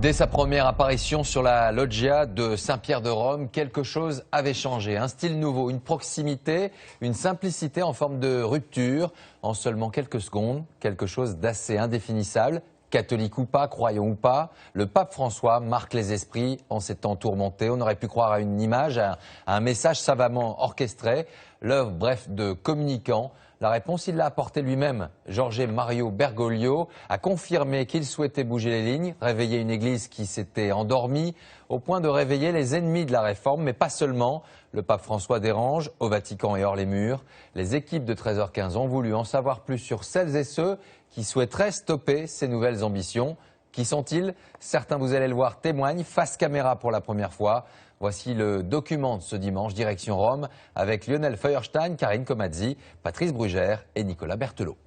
Dès sa première apparition sur la loggia de Saint-Pierre de Rome, quelque chose avait changé. Un style nouveau, une proximité, une simplicité en forme de rupture. En seulement quelques secondes, quelque chose d'assez indéfinissable. Catholique ou pas, croyant ou pas, le pape François marque les esprits en ces temps tourmentés. On aurait pu croire à une image, à un message savamment orchestré, l'œuvre bref de communicant. La réponse, il l'a apportée lui-même. Jorge Mario Bergoglio a confirmé qu'il souhaitait bouger les lignes, réveiller une église qui s'était endormie, au point de réveiller les ennemis de la réforme, mais pas seulement. Le pape François dérange, au Vatican et hors les murs. Les équipes de 13h15 ont voulu en savoir plus sur celles et ceux qui souhaiteraient stopper ces nouvelles ambitions. Qui sont-ils? Certains, vous allez le voir, témoignent face caméra pour la première fois. Voici le document de ce dimanche, direction Rome, avec Lionel Feuerstein, Karine Comazzi, Patrice Brugère et Nicolas Berthelot.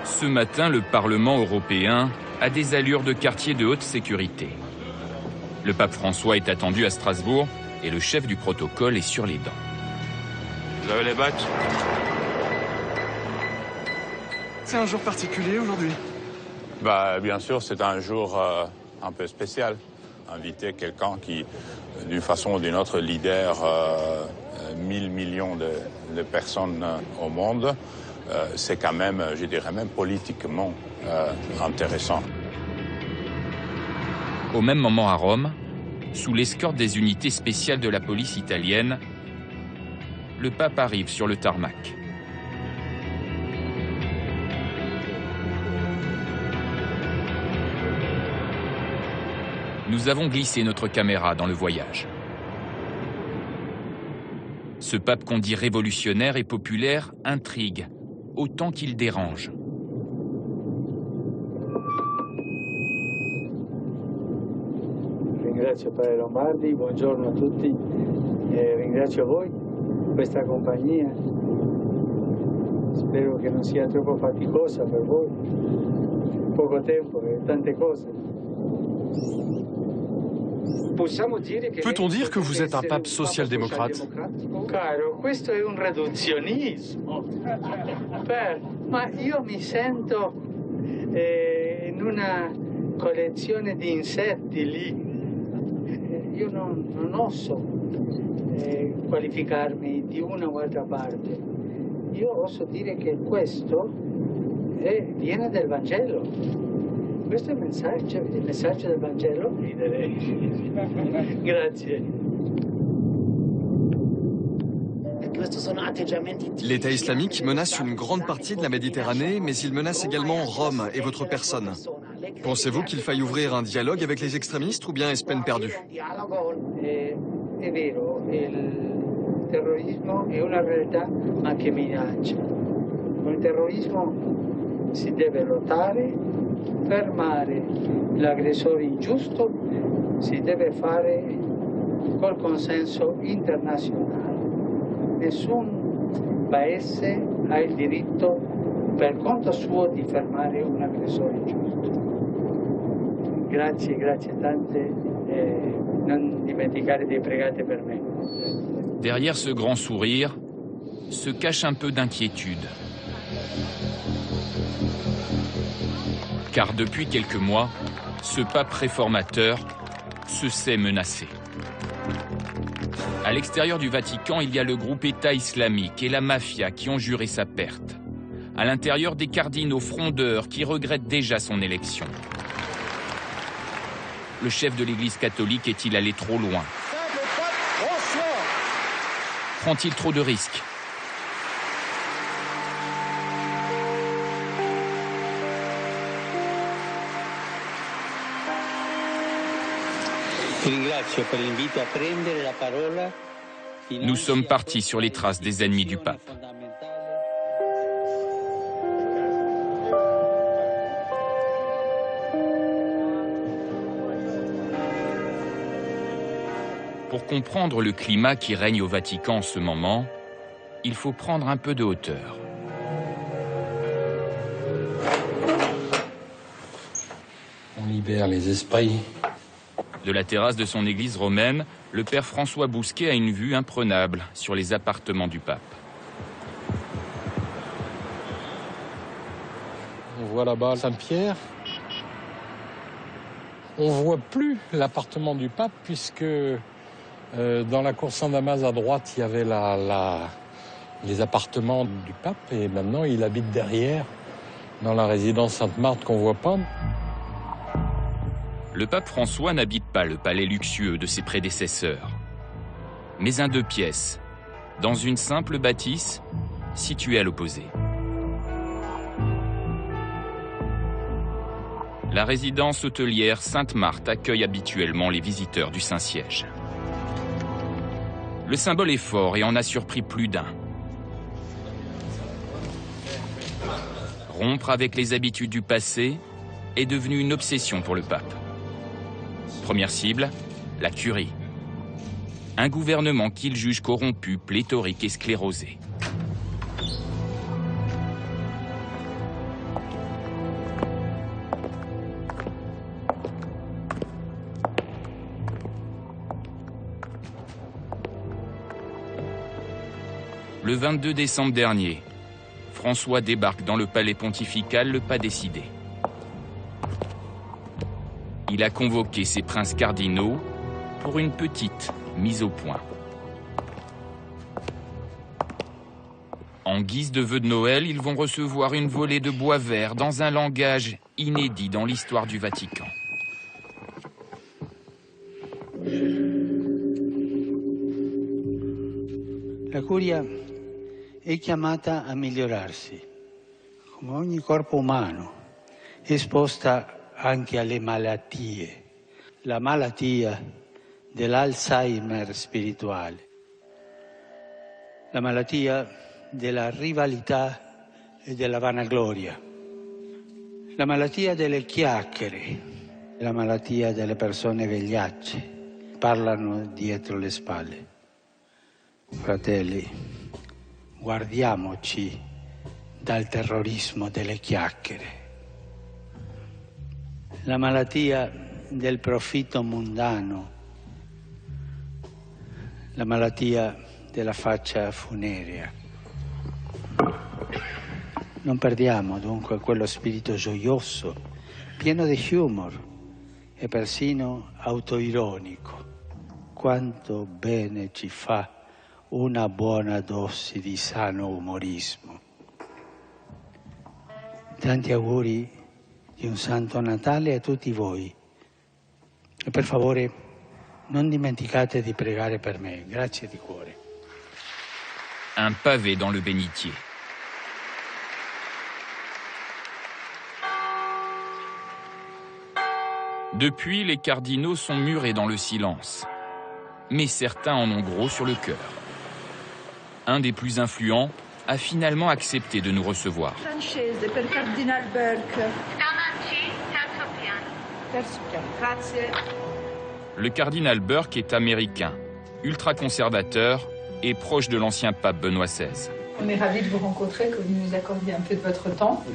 Ce matin, le Parlement européen a des allures de quartier de haute sécurité. Le pape François est attendu à Strasbourg et le chef du protocole est sur les dents. Vous avez les badges? C'est un jour particulier aujourd'hui? Bien sûr, c'est un jour un peu spécial. Inviter quelqu'un qui, d'une façon ou d'une autre, lidère 1000 millions de personnes au monde, c'est quand même, je dirais même politiquement intéressant. Au même moment à Rome, sous l'escorte des unités spéciales de la police italienne, le pape arrive sur le tarmac. Nous avons glissé notre caméra dans le voyage. Ce pape qu'on dit révolutionnaire et populaire intrigue, autant qu'il dérange. Ringrazio Padre Lombardi, buongiorno a tutti, ringrazio voi, questa compagnia. Spero che non sia troppo faticosa per voi, poco tempo e tante cose. Peut-on dire que vous êtes un pape social-démocrate? Caro, questo è un riduzionismo. Ma io mi sento in una collezione di insetti lì. Io non oso qualificarmi di una o altra parte. Io oso dire che questo viene del Vangelo. Questo è il messaggio del Vangelo. Grazie. L'État islamique menace une grande partie de la Méditerranée, mais il menace également Rome et votre personne. Pensez-vous qu'il faille ouvrir un dialogue avec les extrémistes ou bien est-ce peine perdue? È vero, il terrorismo è una realtà ma che minaccia. Con il terrorismo si deve lottare, fermare l'aggressore ingiusto, si deve fare col consenso internazionale. Nessun paese ha il diritto per conto suo di fermare un aggressore ingiusto. Grazie tante, non dimenticare di pregare per me. Derrière ce grand sourire se cache un peu d'inquiétude. Car depuis quelques mois, ce pape réformateur se sait menacé. À l'extérieur du Vatican, il y a le groupe État islamique et la mafia qui ont juré sa perte. À l'intérieur, des cardinaux frondeurs qui regrettent déjà son élection. Le chef de l'Église catholique est-il allé trop loin? Prend-il trop de risques? Nous sommes partis sur les traces des ennemis du pape. Pour comprendre le climat qui règne au Vatican en ce moment, il faut prendre un peu de hauteur. On libère les esprits De la terrasse de son église romaine, le père François Bousquet a une vue imprenable sur les appartements du pape. On voit là-bas Saint-Pierre. On ne voit plus l'appartement du pape puisque dans la cour Saint-Damas à droite, il y avait les appartements du pape et maintenant il habite derrière dans la résidence Sainte-Marthe qu'on ne voit pas. Le pape François n'habite pas le palais luxueux de ses prédécesseurs, mais un 2 pièces, dans une simple bâtisse située à l'opposé. La résidence hôtelière Sainte-Marthe accueille habituellement les visiteurs du Saint-Siège. Le symbole est fort et en a surpris plus d'un. Rompre avec les habitudes du passé est devenu une obsession pour le pape. Première cible, la curie. Un gouvernement qu'il juge corrompu, pléthorique et sclérosé. Le 22 décembre dernier, François débarque dans le palais pontifical le pas décidé. Il a convoqué ses princes cardinaux pour une petite mise au point. En guise de vœux de Noël, ils vont recevoir une volée de bois vert dans un langage inédit dans l'histoire du Vatican. La curia è chiamata a migliorarsi, come ogni corpo umano, è esposta anche alle malattie. La malattia dell'Alzheimer spirituale, la malattia della rivalità e della vanagloria, la malattia delle chiacchiere, la malattia delle persone vegliacce, parlano dietro le spalle. Fratelli, guardiamoci dal terrorismo delle chiacchiere. La malattia del profitto mundano, la malattia della faccia funerea. Non perdiamo dunque quello spirito gioioso, pieno di humor e persino autoironico. Quanto bene ci fa una buona dose di sano umorismo. Tanti auguri di un Santo Natale a tutti voi. E per favore non dimenticate di pregare per me. Grazie di cuore. Un pavé dans le bénitier. Depuis, les cardinaux sont murés dans le silence. Mais certains en ont gros sur le cœur. Un des plus influents a finalement accepté de nous recevoir. Francese per Cardinal Burke. Le cardinal Burke est américain, ultra-conservateur et proche de l'ancien pape Benoît XVI. On est ravis de vous rencontrer, que vous nous accordiez un peu de votre temps.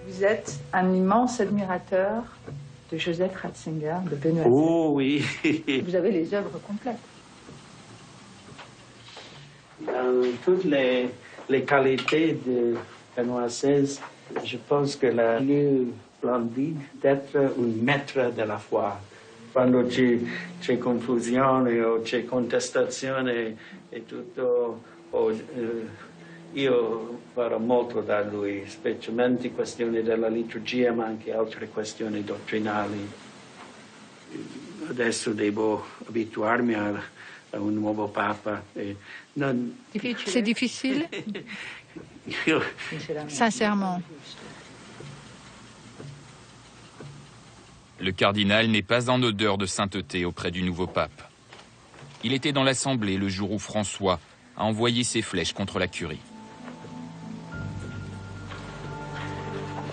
Vous êtes un immense admirateur de Joseph Ratzinger, de Benoît XVI. Oh oui. Vous avez les œuvres complètes. Dans toutes les qualités de Benoît XVI, je pense que la plus splendide d'être un maître de la foi. Quando c'è confusione o c'è contestazione e tutto, io farò molto da lui, specialmente questioni della liturgia, ma anche altre questioni dottrinali. Adesso devo abituarmi a un nuovo Papa. C'est difficile, sincèrement. Le cardinal n'est pas en odeur de sainteté auprès du nouveau pape. Il était dans l'Assemblée le jour où François a envoyé ses flèches contre la curie.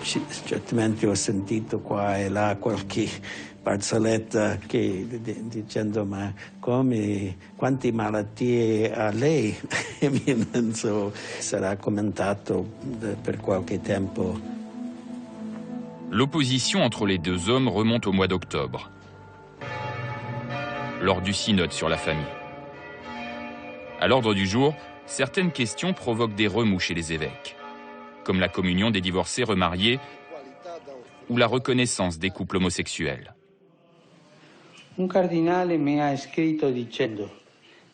Certamente ho sentito qua e là qualche barzelletta dicendo ma quante malattie ha lei? Non so, sarà commentato per qualche tempo. L'opposition entre les deux hommes remonte au mois d'octobre, lors du synode sur la famille. À l'ordre du jour, certaines questions provoquent des remous chez les évêques, comme la communion des divorcés remariés ou la reconnaissance des couples homosexuels. Un cardinale mi ha scritto dicendo: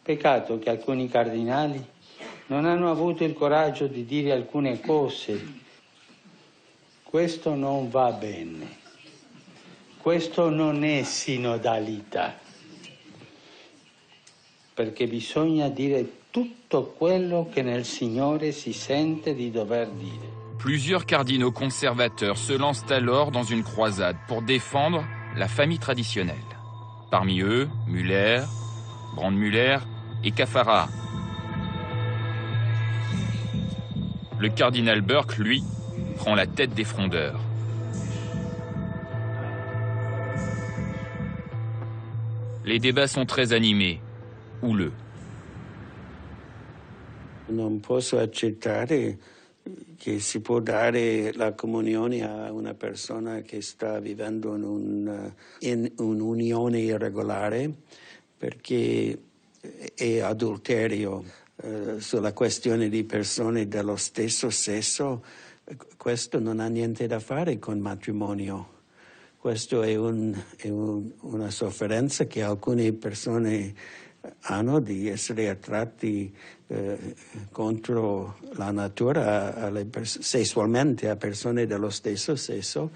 peccato che alcuni cardinali non hanno avuto il coraggio di dire alcune cose. Questo non va bene. Questo non è sinodalità. Perché bisogna dire tutto quello che nel Signore si sente di dover dire. Plusieurs cardinaux conservateurs se lancent alors dans une croisade pour défendre la famille traditionnelle. Parmi eux, Müller, Brandmüller et Caffarra. Le cardinal Burke, lui, prend la tête des frondeurs. Les débats sont très animés, houleux. Non posso accettare che si può dare la comunione a una persona che sta vivendo in un'unione irregolare perché è adulterio. Sulla questione di persone dello stesso sesso, questo non ha niente da fare con matrimonio. Questo è una sofferenza che alcune persone hanno di essere attratti contro la natura sessualmente a persone dello stesso sesso,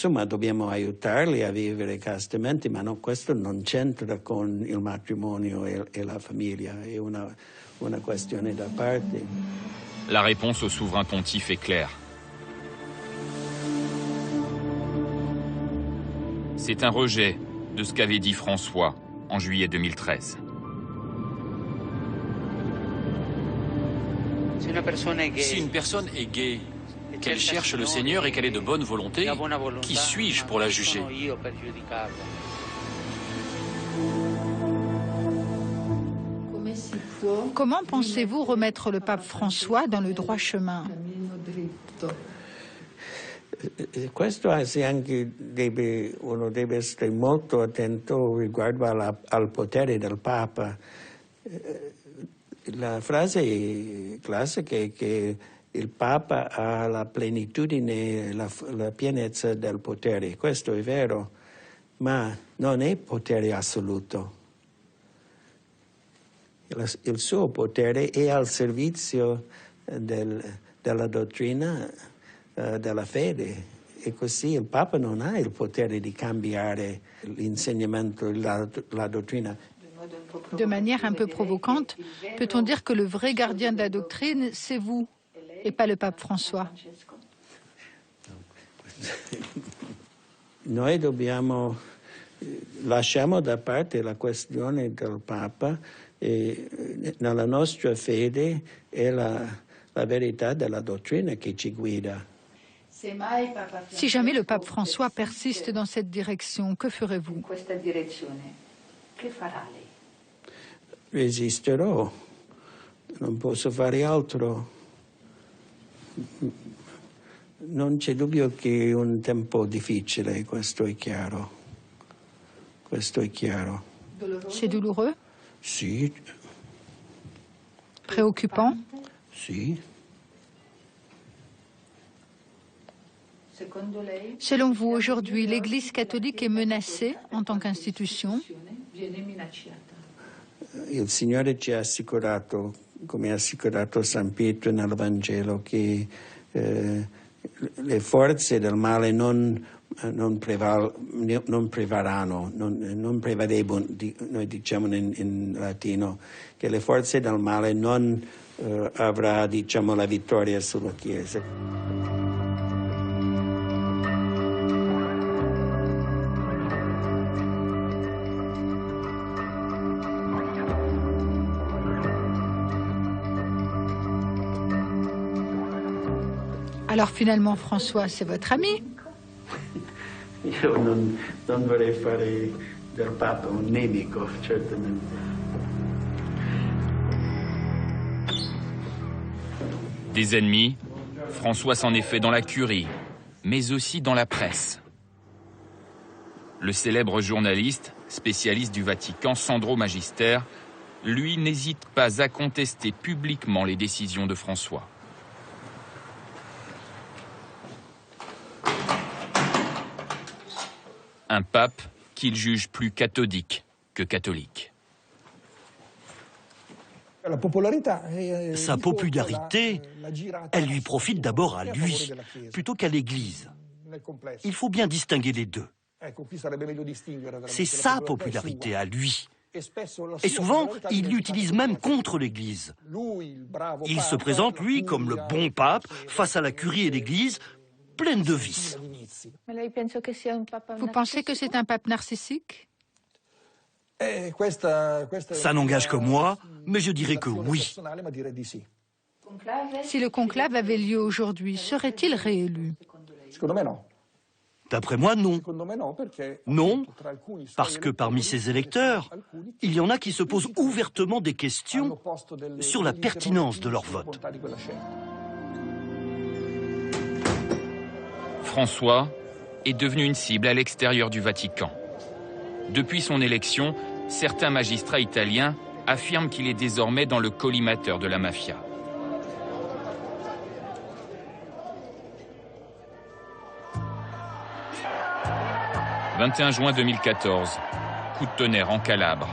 ma dobbiamo aiutarli a vivere castamente, ma no, questo non c'entra con il matrimonio e la famiglia, è una questione da parte. La réponse au souverain pontife est claire. C'est un rejet de ce qu'avait dit François en juillet 2013. Si une personne est gay, qu'elle cherche le Seigneur et qu'elle est de bonne volonté, qui suis-je pour la juger? Comment pensez-vous remettre le pape François dans le droit chemin? Questo anche uno deve essere molto attento riguardo al potere del Papa. La frase classica è che il Papa ha la plenitudine, la pienezza del potere. Questo è vero, ma non è potere assoluto. Il suo potere è al servizio della dottrina della fede, e così il Papa non ha il potere di cambiare l'insegnamento, la dottrina. De manière un peu provocante, peut-on dire que le vrai gardien de la doctrine, c'est vous, et pas le pape François? Noi lasciamo da parte la questione del Papa, e nella nostra fede è la verità della dottrina che ci guida. Si jamais le pape François persiste dans cette direction, que ferez-vous? Resisterò, non posso fare altro. Non c'è dubbio che è un tempo difficile, questo è chiaro. Questo è chiaro. C'est douloureux? Sì. Préoccupant? Sì. Selon vous, aujourd'hui, l'Église catholique est menacée en tant qu'institution? Il Signore ci ha assicurato, come ha assicurato San Pietro nel Vangelo, che le forze del male non prevarranno, non prevalevano, noi diciamo in latino, che le forze del male non avrà, diciamo, la vittoria sulla Chiesa. Alors finalement, François, c'est votre ami? Io non vorrei fare del Papa un nemico, certamente. Des ennemis, François s'en est fait dans la curie, mais aussi dans la presse. Le célèbre journaliste, spécialiste du Vatican, Sandro Magister, lui n'hésite pas à contester publiquement les décisions de François. Un pape qu'il juge plus cathodique que catholique. Sa popularité, elle lui profite d'abord à lui, plutôt qu'à l'Église. Il faut bien distinguer les deux. C'est sa popularité à lui. Et souvent, il l'utilise même contre l'Église. Il se présente, lui, comme le bon pape, face à la curie et l'Église, pleine de vices. Vous pensez que c'est un pape narcissique? Ça n'engage que moi, mais je dirais que oui. Si le conclave avait lieu aujourd'hui, serait-il réélu? D'après moi, non. Non, parce que parmi ses électeurs, il y en a qui se posent ouvertement des questions sur la pertinence de leur vote. François est devenu une cible à l'extérieur du Vatican. Depuis son élection, certains magistrats italiens affirment qu'il est désormais dans le collimateur de la mafia. « 21 juin 2014, coup de tonnerre en Calabre.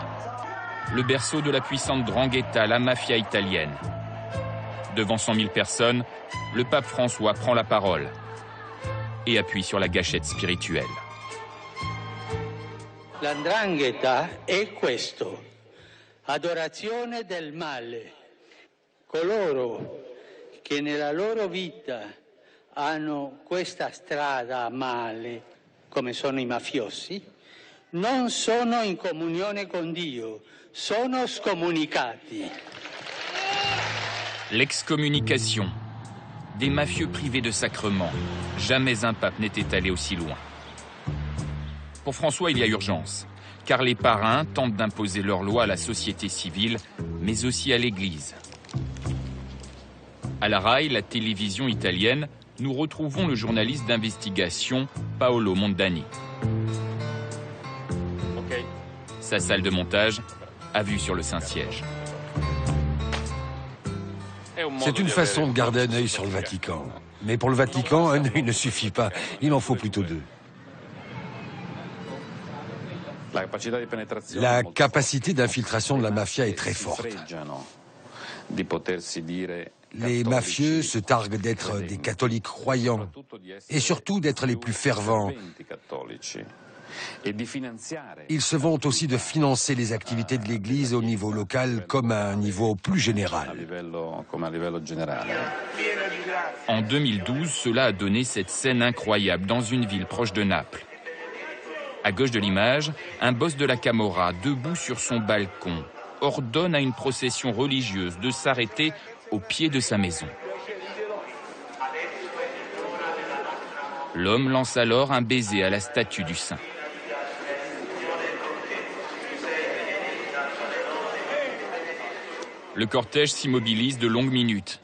Le berceau de la puissante 'ndrangheta, la mafia italienne. Devant 100 000 personnes, le pape François prend la parole et appuie sur la gâchette spirituelle. La 'ndrangheta è questo, adorazione del male. Coloro che nella loro vita hanno questa strada a male, come sono i mafiosi, non sono in comunione con Dio, sono scomunicati. L'excommunication. Des mafieux privés de sacrement. Jamais un pape n'était allé aussi loin. Pour François, il y a urgence, car les parrains tentent d'imposer leurs lois à la société civile, mais aussi à l'Église. À la RAI, la télévision italienne, nous retrouvons le journaliste d'investigation Paolo Mondani. Sa salle de montage a vue sur le Saint-Siège. C'est une façon de garder un œil sur le Vatican. Mais pour le Vatican, un œil ne suffit pas. Il en faut plutôt deux. La capacité d'infiltration de la mafia est très forte. Les mafieux se targuent d'être des catholiques croyants et surtout d'être les plus fervents. Ils se vantent aussi de financer les activités de l'Église au niveau local comme à un niveau plus général. En 2012, cela a donné cette scène incroyable dans une ville proche de Naples. À gauche de l'image, un boss de la Camorra, debout sur son balcon, ordonne à une procession religieuse de s'arrêter au pied de sa maison. L'homme lance alors un baiser à la statue du saint. Le cortège s'immobilise de longues minutes.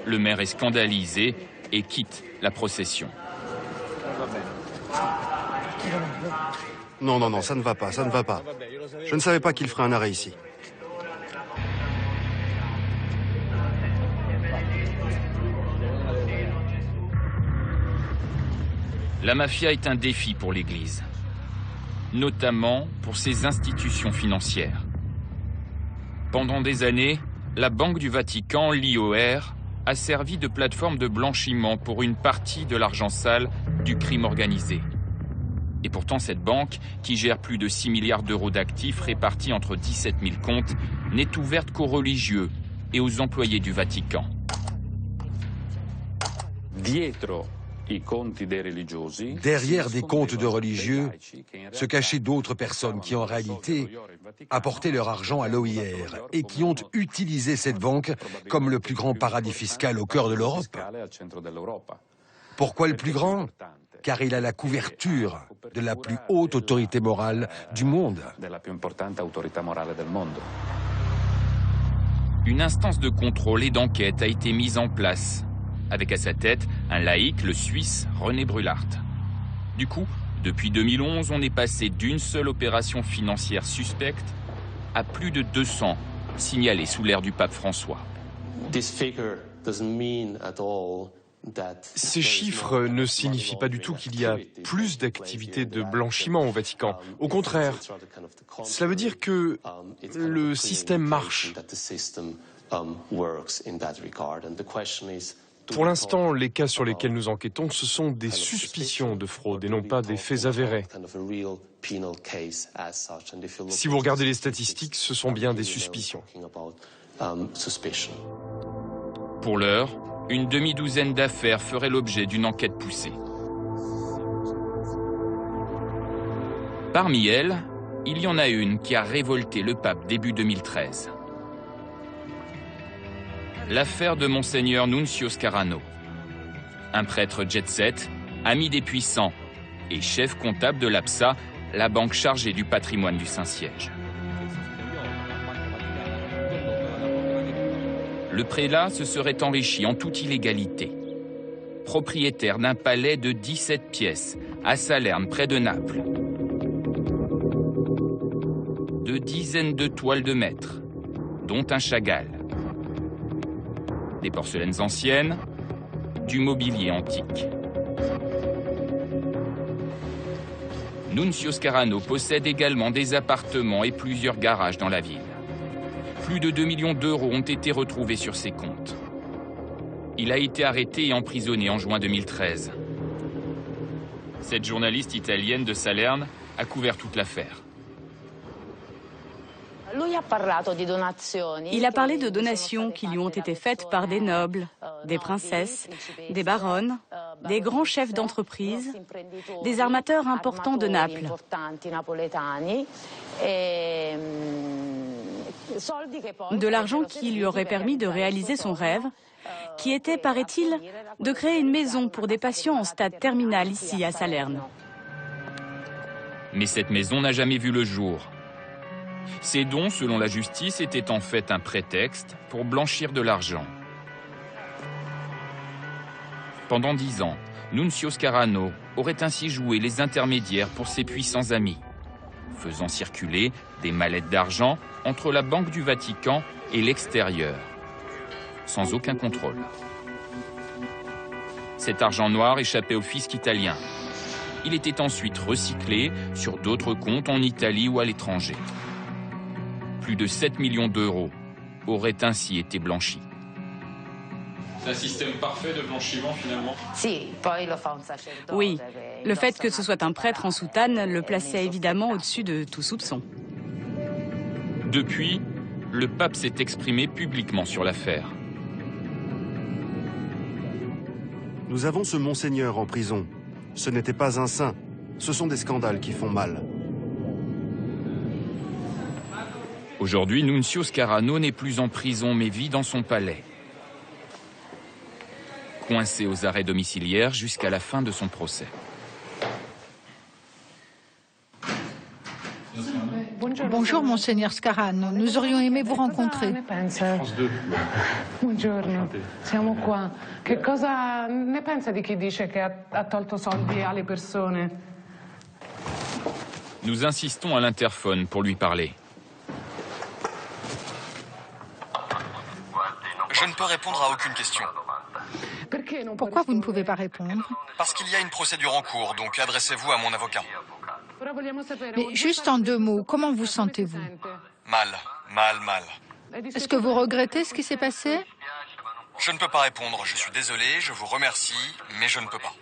Le maire est scandalisé et quitte la procession. Non, non, non, ça ne va pas, ça ne va pas. Je ne savais pas qu'il ferait un arrêt ici. La mafia est un défi pour l'Église, notamment pour ses institutions financières. Pendant des années, la Banque du Vatican, l'IOR, a servi de plateforme de blanchiment pour une partie de l'argent sale du crime organisé. Et pourtant, cette banque, qui gère plus de 6 milliards d'euros d'actifs répartis entre 17 000 comptes, n'est ouverte qu'aux religieux et aux employés du Vatican. Derrière des comptes de religieux se cachaient d'autres personnes qui, en réalité, apportaient leur argent à l'OIR et qui ont utilisé cette banque comme le plus grand paradis fiscal au cœur de l'Europe. Pourquoi le plus grand? Car il a la couverture de la plus haute autorité morale du monde. Une instance de contrôle et d'enquête a été mise en place, avec à sa tête un laïc, le Suisse René Brulart. Du coup, depuis 2011, on est passé d'une seule opération financière suspecte à plus de 200 signalés sous l'ère du pape François. Ces chiffres ne signifient pas du tout qu'il y a plus d'activités de blanchiment au Vatican. Au contraire, cela veut dire que le système marche. Pour l'instant, les cas sur lesquels nous enquêtons, ce sont des suspicions de fraude et non pas des faits avérés. Si vous regardez les statistiques, ce sont bien des suspicions. Pour l'heure, une demi-douzaine d'affaires feraient l'objet d'une enquête poussée. Parmi elles, il y en a une qui a révolté le pape début 2013. L'affaire de Monseigneur Nunzio Scarano. Un prêtre jet-set, ami des puissants et chef comptable de l'APSA, la banque chargée du patrimoine du Saint-Siège. Le prélat se serait enrichi en toute illégalité. Propriétaire d'un palais de 17 pièces à Salerne, près de Naples. De dizaines de toiles de maître, dont un Chagall. Des porcelaines anciennes, du mobilier antique. Nunzio Scarano possède également des appartements et plusieurs garages dans la ville. Plus de 2 millions d'euros ont été retrouvés sur ses comptes. Il a été arrêté et emprisonné en juin 2013. Cette journaliste italienne de Salerne a couvert toute l'affaire. Il a parlé de donations qui lui ont été faites par des nobles, des princesses, des baronnes, des grands chefs d'entreprise, des armateurs importants de Naples. De l'argent qui lui aurait permis de réaliser son rêve, qui était, paraît-il, de créer une maison pour des patients en stade terminal ici à Salerne. Mais cette maison n'a jamais vu le jour. Ces dons, selon la justice, étaient en fait un prétexte pour blanchir de l'argent. Pendant 10 ans, Nunzio Scarano aurait ainsi joué les intermédiaires pour ses puissants amis, faisant circuler des mallettes d'argent entre la Banque du Vatican et l'extérieur, sans aucun contrôle. Cet argent noir échappait au fisc italien. Il était ensuite recyclé sur d'autres comptes en Italie ou à l'étranger. Plus de 7 millions d'euros auraient ainsi été blanchis. C'est un système parfait de blanchiment finalement? Oui, le fait que ce soit un prêtre en soutane le plaçait évidemment au-dessus de tout soupçon. Depuis, le pape s'est exprimé publiquement sur l'affaire. Nous avons ce monseigneur en prison. Ce n'était pas un saint. Ce sont des scandales qui font mal. Aujourd'hui, Nunzio Scarano n'est plus en prison mais vit dans son palais. Coincé aux arrêts domiciliaires jusqu'à la fin de son procès. Bonjour, Monseigneur Scarano. Nous aurions aimé vous rencontrer. France 2. Buongiorno, siamo qua. Che cosa ne pensa di chi dice che ha tolto soldi alle persone? Nous insistons à l'interphone pour lui parler. Je ne peux répondre à aucune question. Pourquoi vous ne pouvez pas répondre? Parce qu'il y a une procédure en cours, donc adressez-vous à mon avocat. Mais juste en 2 mots, comment vous sentez-vous? Mal. Est-ce que vous regrettez ce qui s'est passé? Je ne peux pas répondre, je suis désolé, je vous remercie, mais je ne peux pas.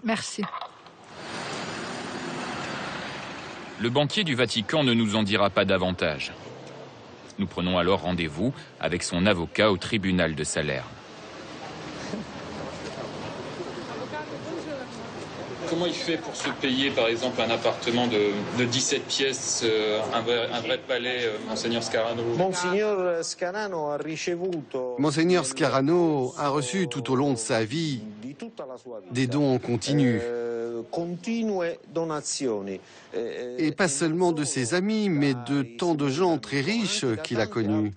Merci. Le banquier du Vatican ne nous en dira pas davantage. Nous prenons alors rendez-vous avec son avocat au tribunal de Salerne. Comment il fait pour se payer, par exemple, un appartement de 17 pièces, un vrai palais, Monseigneur Scarano? Monseigneur Scarano a reçu tout au long de sa vie des dons en continu. Et pas seulement de ses amis, mais de tant de gens très riches qu'il a connus.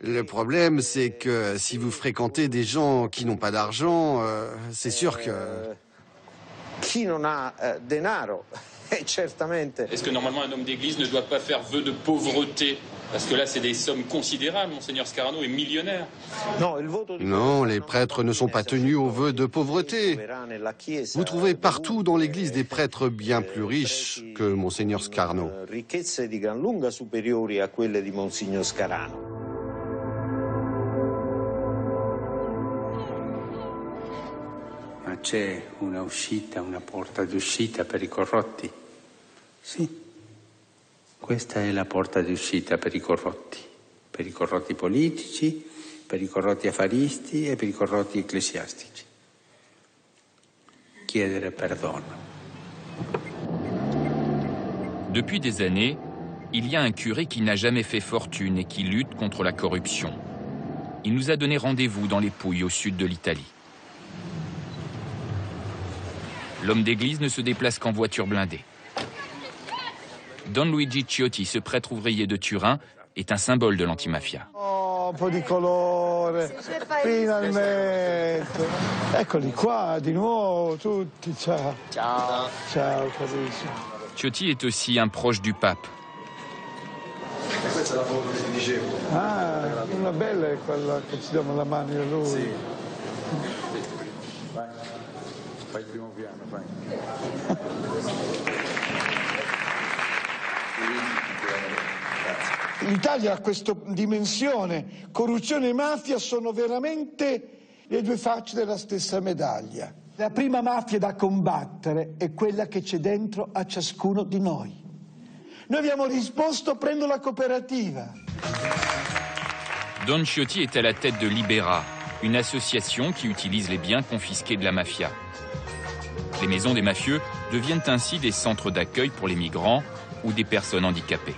Le problème, c'est que si vous fréquentez des gens qui n'ont pas d'argent, c'est sûr que... Est-ce que normalement un homme d'église ne doit pas faire vœu de pauvreté? Parce que là, c'est des sommes considérables. Monseigneur Scarano est millionnaire. Non, les prêtres ne sont pas tenus au vœu de pauvreté. Vous trouvez partout dans l'Église des prêtres bien plus riches que Monseigneur Scarano. Ma c'è una uscita, una porta d'uscita per i corrotti? Sì. Questa è la porta d'uscita per i corrotti politici, per i corrotti affaristi e per i corrotti ecclesiastici. Chiedere perdono. Depuis des années, il y a un curé qui n'a jamais fait fortune et qui lutte contre la corruption. Il nous a donné rendez-vous dans les Pouilles, au sud de l'Italie. L'homme d'église ne se déplace qu'en voiture blindée. Don Luigi Ciotti, ce prêtre ouvrier de Turin, est un symbole de l'antimafia. Oh, un po' di colore, finalmente. Eccoli qua, di nuovo, tutti, ciao. Ciao. Ciao, carissimo. Ciotti est aussi un proche du pape. Questa è la foto che ti dicevo. Ah, una bella è quella che ci diamo la mano a lui. Sì. Vai, fai il primo piano, fai. L'Italia ha questa dimensione, corruzione e mafia sono veramente le due facce della stessa medaglia. La prima mafia da combattere è quella che c'è dentro a ciascuno di noi. Noi abbiamo risposto prendo la cooperativa. Don Ciotti est à la tête de Libera, une association qui utilise les biens confisqués de la mafia. Les maisons des mafieux deviennent ainsi des centres d'accueil pour les migrants ou des personnes handicapées.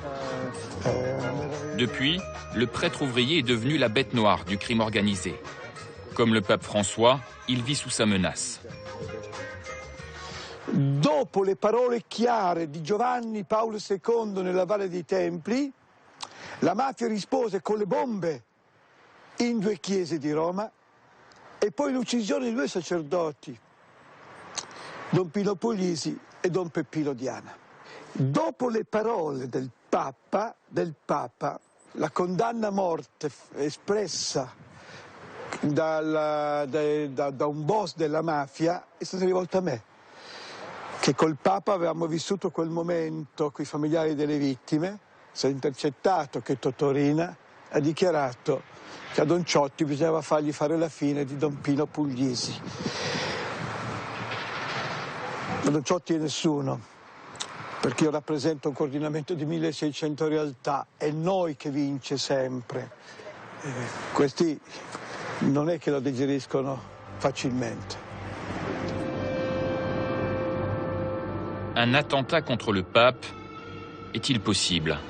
Depuis, le prêtre ouvrier est devenu la bête noire du crime organisé. Comme le pape François, il vit sous sa menace. Dopo le parole chiare di Giovanni Paolo II nella Valle dei Templi, la mafia rispose con le bombe in 2 chiese di Roma e poi l'uccisione di 2 sacerdoti, Don Pino Puglisi e Don Peppino Diana. Dopo le parole del Papa, la condanna a morte espressa da un boss della mafia è stata rivolta a me, che col Papa avevamo vissuto quel momento con i familiari delle vittime. Si è intercettato che Totorina ha dichiarato che a Don Ciotti bisognava fargli fare la fine di Don Pino Puglisi. Ma Don Ciotti è nessuno, perché io rappresento un coordinamento di 1600 realtà, è noi che vince sempre. Questi non è che lo digeriscono facilmente. Un attentat contre le pape est-il possible?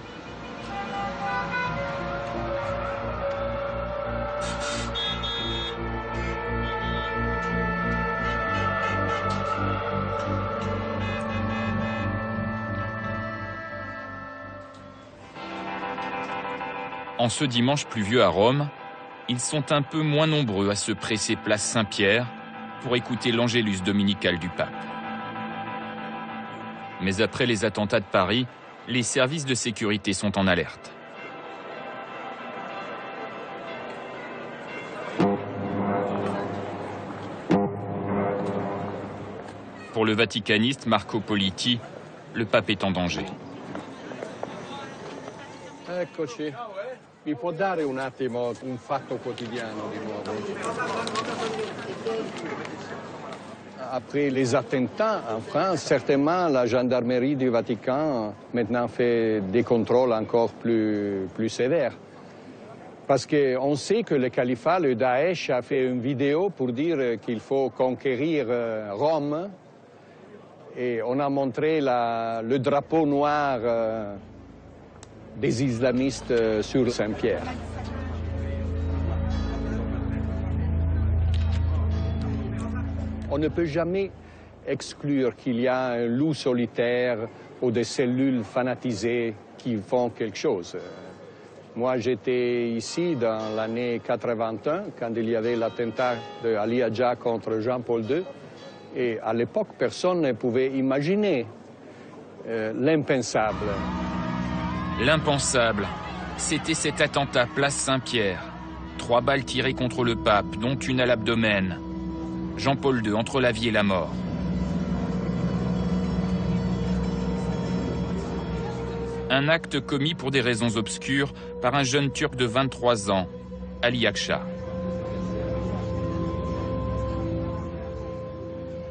En ce dimanche pluvieux à Rome, ils sont un peu moins nombreux à se presser place Saint-Pierre pour écouter l'Angélus dominical du pape. Mais après les attentats de Paris, les services de sécurité sont en alerte. Pour le vaticaniste Marco Politi, le pape est en danger. Eccoci. Mi può dare un attimo un fatto quotidiano di nuovo? Après les attentats en France, certainement la gendarmerie du Vatican maintenant fait des contrôles encore plus sévères. Parce qu'on sait que le califat, le Daesh, a fait une vidéo pour dire qu'il faut conquérir Rome. Et on a montré le drapeau noir des islamistes sur Saint-Pierre. On ne peut jamais exclure qu'il y a un loup solitaire ou des cellules fanatisées qui font quelque chose. Moi, j'étais ici dans l'année 81, quand il y avait l'attentat de Ali Hadja contre Jean-Paul II. Et à l'époque, personne ne pouvait imaginer l'impensable. L'impensable, c'était cet attentat place Saint-Pierre. 3 balles tirées contre le pape, dont une à l'abdomen. Jean-Paul II entre la vie et la mort. Un acte commis pour des raisons obscures par un jeune Turc de 23 ans, Ali Akça.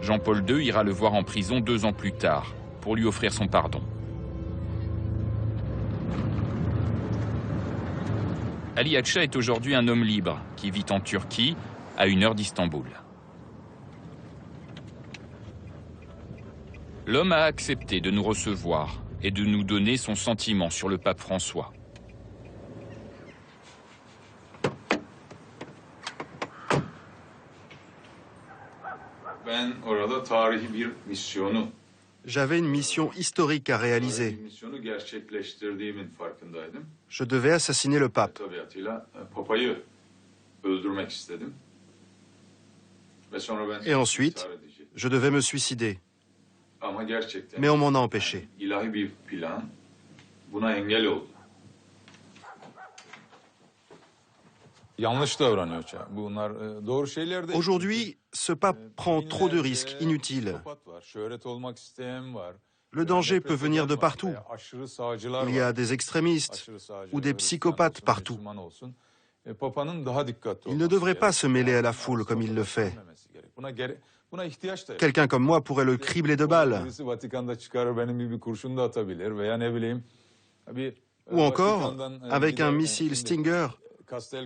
Jean-Paul II ira le voir en prison 2 ans plus tard pour lui offrir son pardon. Ali Akça est aujourd'hui un homme libre qui vit en Turquie, à 1 heure d'Istanbul. L'homme a accepté de nous recevoir et de nous donner son sentiment sur le pape François. J'avais une mission historique à réaliser. Je devais assassiner le pape. Et ensuite, je devais me suicider. Mais on m'en a empêché. Aujourd'hui, ce pape prend trop de risques inutiles. Le danger peut venir de partout. Il y a des extrémistes ou des psychopathes partout. Il ne devrait pas se mêler à la foule comme il le fait. Quelqu'un comme moi pourrait le cribler de balles. Ou encore, avec un missile Stinger,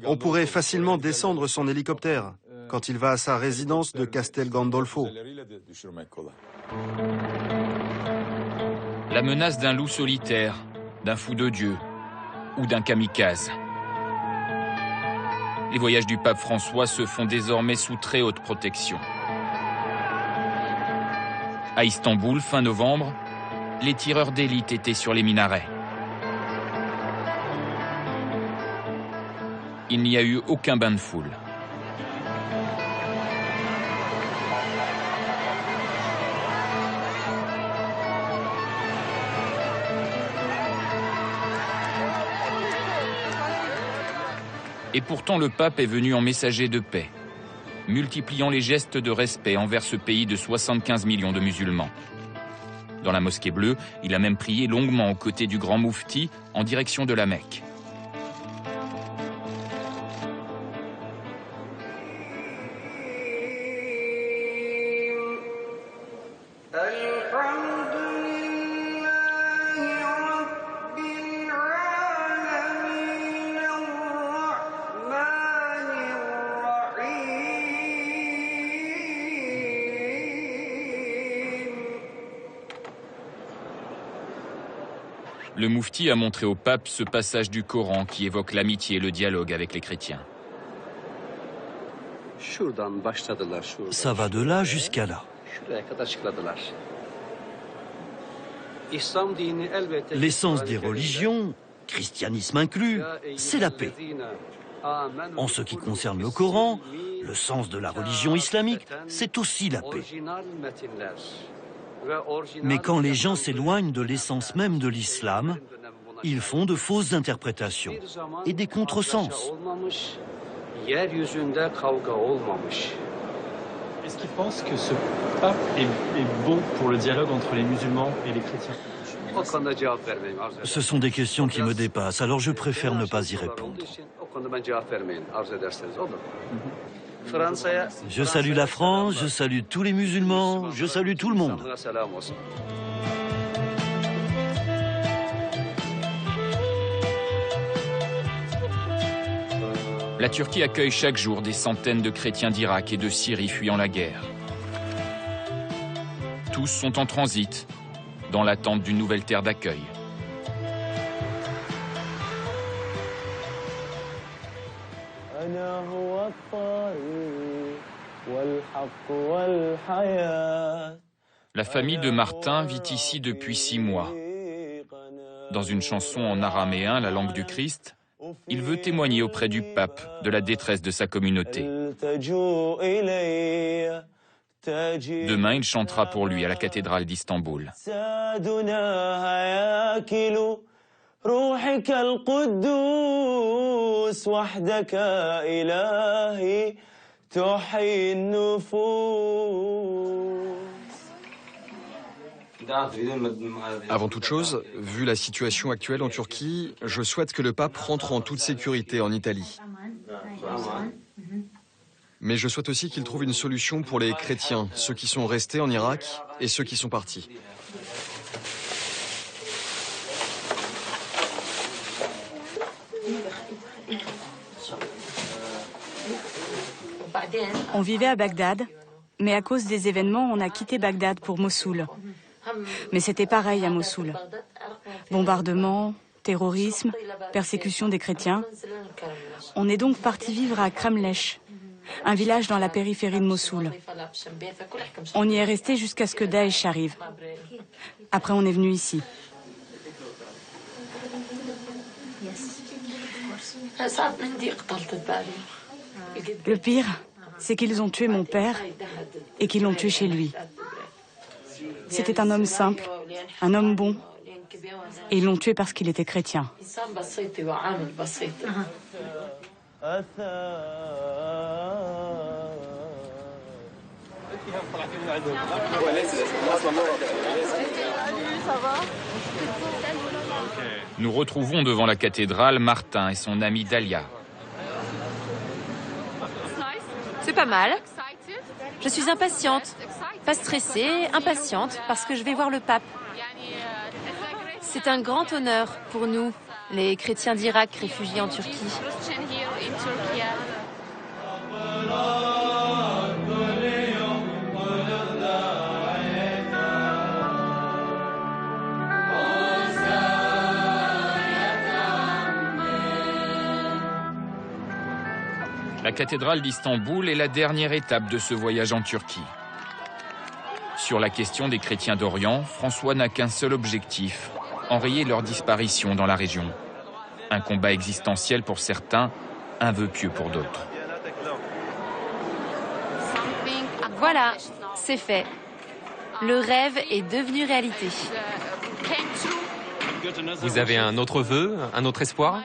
on pourrait facilement descendre son hélicoptère quand il va à sa résidence de Castel Gandolfo. La menace d'un loup solitaire, d'un fou de Dieu ou d'un kamikaze. Les voyages du pape François se font désormais sous très haute protection. À Istanbul, fin novembre, les tireurs d'élite étaient sur les minarets. Il n'y a eu aucun bain de foule. Et pourtant, le pape est venu en messager de paix, multipliant les gestes de respect envers ce pays de 75 millions de musulmans. Dans la mosquée bleue, il a même prié longuement aux côtés du grand moufti en direction de la Mecque. Le moufti a montré au pape ce passage du Coran qui évoque l'amitié et le dialogue avec les chrétiens. Ça va de là jusqu'à là. L'essence des religions, christianisme inclus, c'est la paix. En ce qui concerne le Coran, le sens de la religion islamique, c'est aussi la paix. Mais quand les gens s'éloignent de l'essence même de l'islam, ils font de fausses interprétations et des contresens. Est-ce qu'il pense que ce pape est bon pour le dialogue entre les musulmans et les chrétiens? Ce sont des questions qui me dépassent, alors je préfère ne pas y répondre. Je salue la France, je salue tous les musulmans, je salue tout le monde. La Turquie accueille chaque jour des centaines de chrétiens d'Irak et de Syrie fuyant la guerre. Tous sont en transit, dans l'attente d'une nouvelle terre d'accueil. La famille de Martin vit ici depuis 6 mois. Dans une chanson en araméen, la langue du Christ, il veut témoigner auprès du pape de la détresse de sa communauté. Demain, il chantera pour lui à la cathédrale d'Istanbul. Avant toute chose, vu la situation actuelle en Turquie, je souhaite que le pape rentre en toute sécurité en Italie. Mais je souhaite aussi qu'il trouve une solution pour les chrétiens, ceux qui sont restés en Irak et ceux qui sont partis. On vivait à Bagdad, mais à cause des événements, on a quitté Bagdad pour Mossoul. Mais c'était pareil à Mossoul. Bombardements, terrorisme, persécution des chrétiens. On est donc parti vivre à Kramlesh, un village dans la périphérie de Mossoul. On y est resté jusqu'à ce que Daesh arrive. Après, on est venu ici. Le pire, c'est qu'ils ont tué mon père et qu'ils l'ont tué chez lui. C'était un homme simple, un homme bon, et ils l'ont tué parce qu'il était chrétien. Nous retrouvons devant la cathédrale Martin et son amie Dalia. C'est pas mal. Je suis impatiente. Pas stressée, impatiente, parce que je vais voir le pape. C'est un grand honneur pour nous, les chrétiens d'Irak réfugiés en Turquie. La cathédrale d'Istanbul est la dernière étape de ce voyage en Turquie. Sur la question des chrétiens d'Orient, François n'a qu'un seul objectif, enrayer leur disparition dans la région. Un combat existentiel pour certains, un vœu pieux pour d'autres. Voilà, c'est fait. Le rêve est devenu réalité. Vous avez un autre vœu, un autre espoir?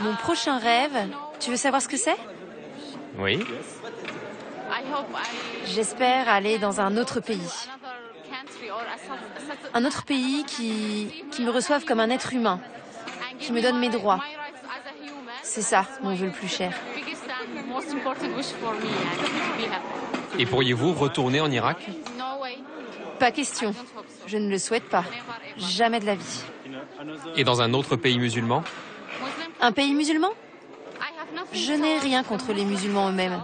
Mon prochain rêve, tu veux savoir ce que c'est? Oui. J'espère aller dans un autre pays. Un autre pays qui me reçoive comme un être humain, qui me donne mes droits. C'est ça, mon vœu le plus cher. Et pourriez-vous retourner en Irak? Pas question. Je ne le souhaite pas. Jamais de la vie. Et dans un autre pays musulman? Un pays musulman? Je n'ai rien contre les musulmans eux-mêmes.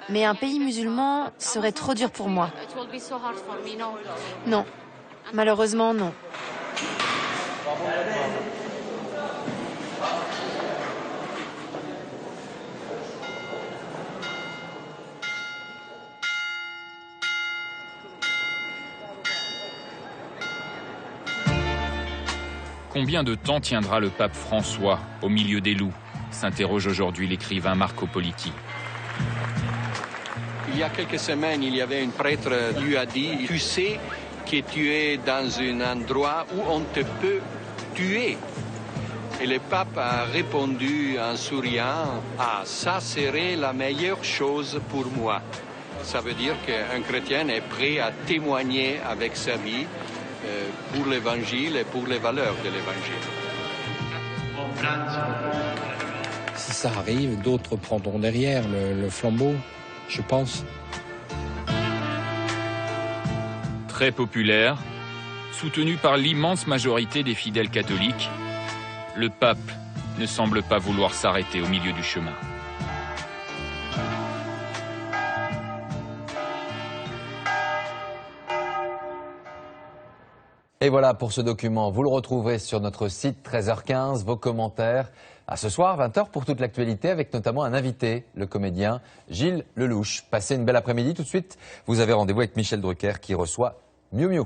Mais un pays musulman serait trop dur pour moi. Non. Malheureusement, non. Combien de temps tiendra le pape François au milieu des loups? S'interroge aujourd'hui l'écrivain Marco Politi. Il y a quelques semaines, il y avait un prêtre qui lui a dit « Tu sais que tu es dans un endroit où on te peut tuer ». Et le pape a répondu en souriant « Ah, ça serait la meilleure chose pour moi ». Ça veut dire qu'un chrétien est prêt à témoigner avec sa vie pour l'évangile et pour les valeurs de l'évangile. Si ça arrive, d'autres prendront derrière le flambeau, je pense. Très populaire, soutenu par l'immense majorité des fidèles catholiques, le pape ne semble pas vouloir s'arrêter au milieu du chemin. Et voilà pour ce document. Vous le retrouverez sur notre site 13h15, vos commentaires. À ce soir, 20h pour toute l'actualité, avec notamment un invité, le comédien Gilles Lelouch. Passez une belle après-midi. Tout de suite, vous avez rendez-vous avec Michel Drucker qui reçoit Miu Miu.